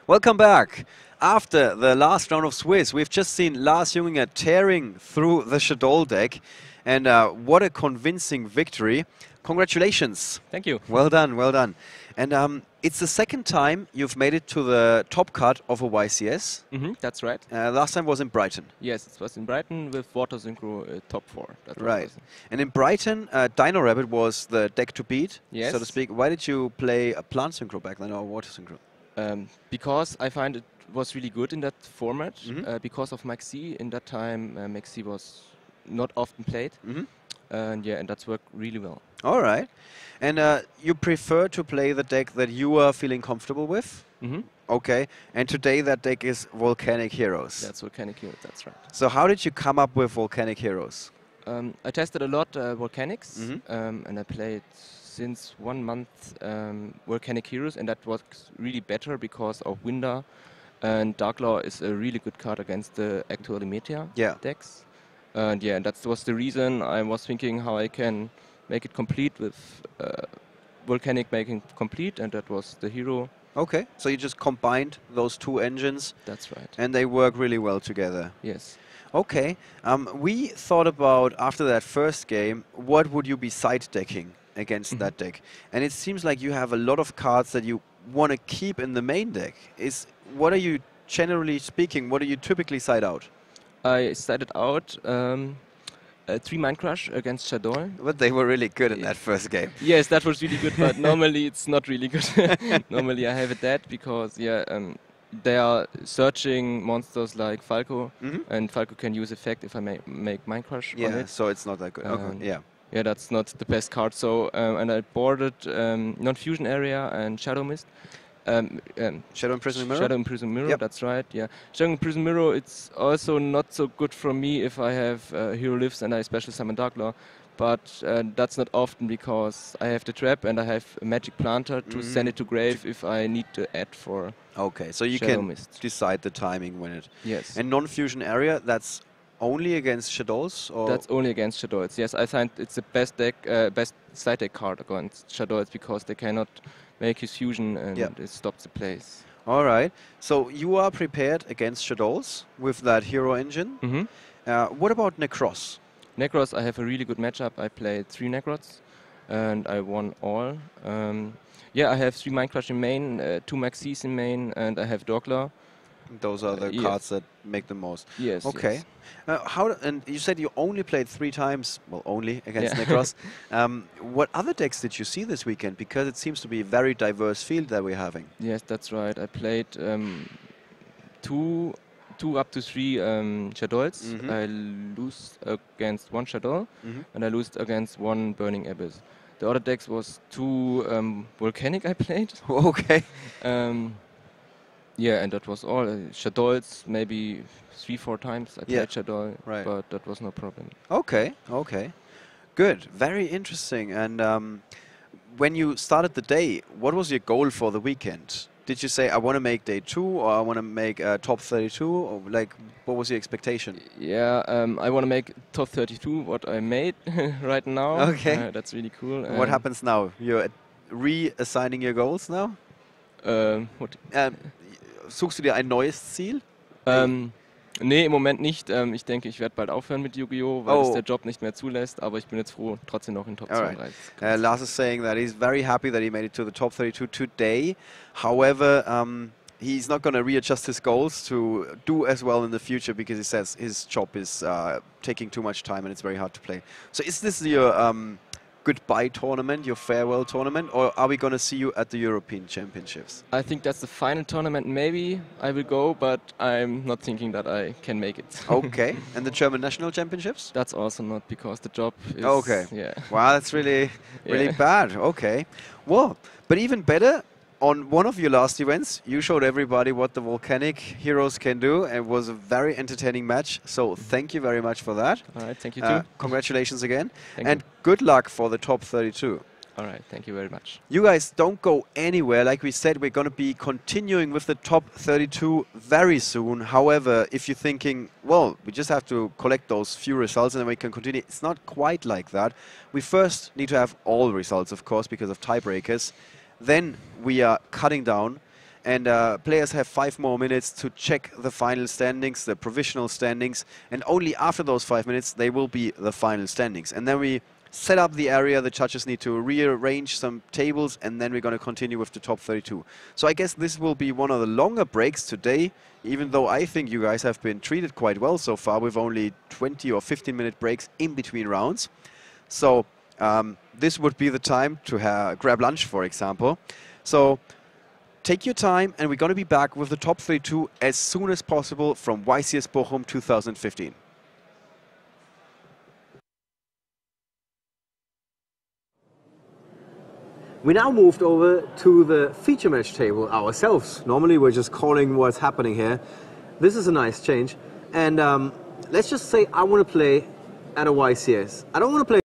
Welcome back. After the last round of Swiss, we've just seen Lars Junginger tearing through the Shadol deck. And what a convincing victory. Congratulations. Thank you. Well done, well done. And it's the second time you've made it to the top cut of a YCS. That's right. Last time was in Brighton. Yes, it was in Brighton with Water Synchro top 4. Right. And in Brighton, Dino Rabbit was the deck to beat, yes, so to speak. Why did you play a Plant Synchro back then or Water Synchro? Because I find it was really good in that format. Because of Maxi, in that time Maxi was not often played. And that's worked really well. All right. And you prefer to play the deck that you are feeling comfortable with? Okay. And today that deck is Volcanic Heroes. That's Volcanic Heroes, that's right. So how did you come up with Volcanic Heroes? I tested a lot Volcanics, and I played since 1 month Volcanic Heroes, and that was really better because of Winder, and Darklaw is a really good card against the actual meta decks. And that was the reason I was thinking how I can make it complete with Volcanic making complete, and that was the hero. Okay, so you just combined those two engines. That's right. And they work really well together. Yes. Okay, we thought about, after that first game, what would you be side decking against that deck? And it seems like you have a lot of cards that you want to keep in the main deck. What are you, generally speaking, what do you typically side out? I sided out 3 Mind Crush against Shadow. But they were really good in that first game. Yes, that was really good, but normally it's not really good. Normally I have it dead because they are searching monsters like Falco, and Falco can use effect if I make Mind Crush on it. So it's not that good. Okay. Yeah, that's not the best card. So and I boarded Non-Fusion Area and Shadow Mist. Shadow Imprison Mirror? Shadow Imprison Mirror, that's right, yeah. Shadow Imprison Mirror, it's also not so good for me if I have Hero Lives and I special summon Darklaw, but that's not often because I have the trap and I have a Magic Planter to send it to grave if I need to add for Okay, so you Shadow can Mist. decide the timing when it... Yes. And Non-Fusion Area, that's only against Shadows? Or That's only against Shadows, yes. I find it's the best deck, best side deck card against Shadows because they cannot make his fusion and it stops the plays. All right. So you are prepared against Shadows with that hero engine. What about Necros? Necros, I have a really good matchup. I played 3 Necrots and I won all. I have 3 Mind Crush in main, 2 Maxis in main, and I have Darklaw. Those are the cards that make the most. Yes. Okay. Yes. And you said you only played 3 times, well, only against Necros. What other decks did you see this weekend? Because it seems to be a very diverse field that we're having. Yes, that's right. I played 2 up to 3 Shadows. I lose against 1 Shadow, and I lose against 1 Burning Abyss. The other decks was 2 Volcanic I played. Okay. And that was all. Shadows maybe 3-4 times I played Shadow, but that was no problem. Okay, okay. Good, very interesting. And when you started the day, what was your goal for the weekend? Did you say, I want to make day 2 or I want to make top 32? Or like, what was your expectation? Yeah, I want to make top 32, what I made right now. Okay. That's really cool. What happens now? You're reassigning your goals now? What? Suchst du dir ein neues Ziel? Nee, im Moment nicht. Ich denke, ich werde bald aufhören mit Yu-Gi-Oh!, weil es der Job nicht mehr zulässt. Aber ich bin jetzt froh, trotzdem noch in Top 32. Lars is saying that he's very happy that he made it to the top 32 today. However, he's not going to readjust his goals to do as well in the future because he says his job is taking too much time and it's very hard to play. So is this your goodbye tournament, your farewell tournament, or are we going to see you at the European Championships? I think that's the final tournament. Maybe I will go, but I'm not thinking that I can make it. Okay. And the German National Championships? That's also not, because the job is... Okay. Yeah. Wow, that's really bad. Okay. Well, but even better, on one of your last events, you showed everybody what the Volcanic Heroes can do, and it was a very entertaining match. So thank you very much for that. All right, thank you too. Congratulations again. Thank and you. Good luck for the top 32. All right, thank you very much. You guys don't go anywhere. Like we said, we're going to be continuing with the top 32 very soon. However, if you're thinking, well, we just have to collect those few results and then we can continue, it's not quite like that. We first need to have all results, of course, because of tiebreakers. Then we are cutting down. and players have 5 more minutes to check the final standings, the provisional standings, and only after those 5 minutes they will be the final standings. And then we set up the area, the judges need to rearrange some tables, and then we're going to continue with the top 32. So I guess this will be one of the longer breaks today, even though I think you guys have been treated quite well so far with only 20 or 15-minute breaks in between rounds. So this would be the time to grab lunch, for example. So take your time, and we're going to be back with the top 32 as soon as possible from YCS Bochum 2015. We now moved over to the feature match table ourselves. Normally we're just calling what's happening here. This is a nice change. And let's just say I want to play at a YCS. I don't want to play